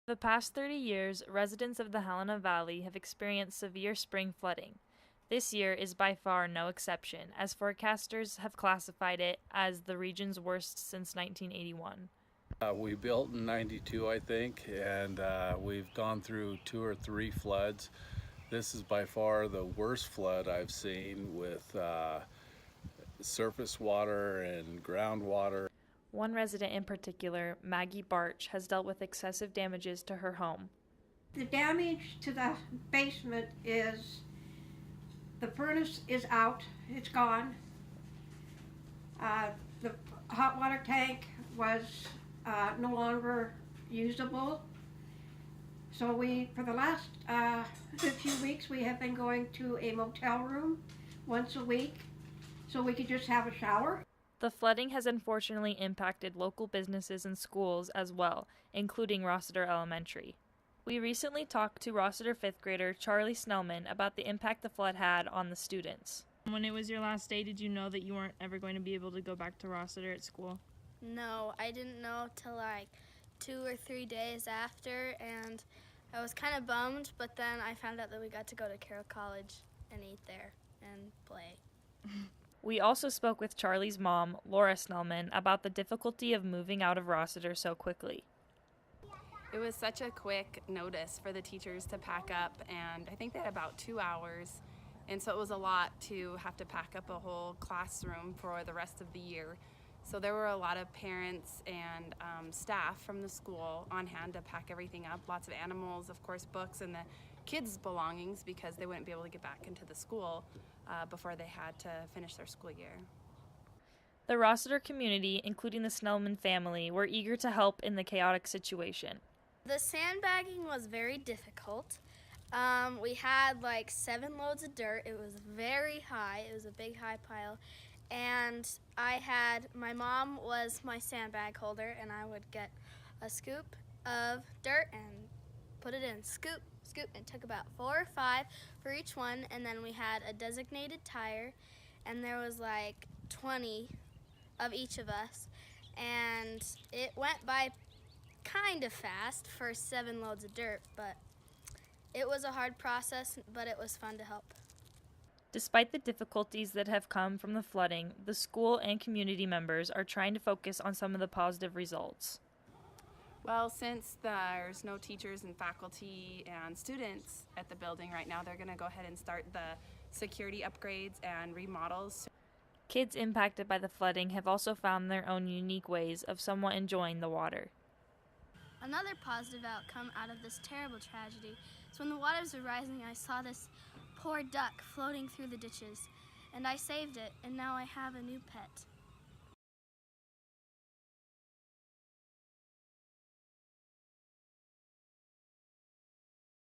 The past 30 years, residents of the Helena Valley have experienced severe spring flooding. This year is by far no exception, as forecasters have classified it as the region's worst since 1981. We built in '92, I think, and we've gone through 2 or 3 floods. This is by far the worst flood I've seen with surface water and groundwater. One resident in particular, Maggie Barch, has dealt with excessive damages to her home. The damage to the basement is the furnace is out, it's gone. The hot water tank was no longer usable. So for the last few weeks, we have been going to a motel room once a week so we could just have a shower. The flooding has unfortunately impacted local businesses and schools as well, including Rossiter Elementary. We recently talked to Rossiter 5th grader Charlie Snellman about the impact the flood had on the students. When it was your last day, did you know that you weren't ever going to be able to go back to Rossiter at school? No, I didn't know till like 2 or 3 days after, and I was kind of bummed, but then I found out that we got to go to Carroll College and eat there and play. We also spoke with Charlie's mom, Laura Snellman, about the difficulty of moving out of Rossiter so quickly. It was such a quick notice for the teachers to pack up, and I think they had about 2 hours, and so it was a lot to have to pack up a whole classroom for the rest of the year. So there were a lot of parents and staff from the school on hand to pack everything up, lots of animals, of course, books, and the kids' belongings because they wouldn't be able to get back into the school before they had to finish their school year. The Rossiter community, including the Snellman family, were eager to help in the chaotic situation. The sandbagging was very difficult. We had like 7 loads of dirt. It was very high. It was a big high pile. And my mom was my sandbag holder, and I would get a scoop of dirt and put it in, scoop, scoop, and it took about 4 or 5 for each one. And then we had a designated tire, and there was like 20 of each of us. And it went by kind of fast for 7 loads of dirt, but it was a hard process, but it was fun to help. Despite the difficulties that have come from the flooding, the school and community members are trying to focus on some of the positive results. Well, since there's no teachers and faculty and students at the building right now, they're going to go ahead and start the security upgrades and remodels. Kids impacted by the flooding have also found their own unique ways of somewhat enjoying the water. Another positive outcome out of this terrible tragedy is when the waters were rising, I saw this poor duck floating through the ditches, and I saved it, and now I have a new pet.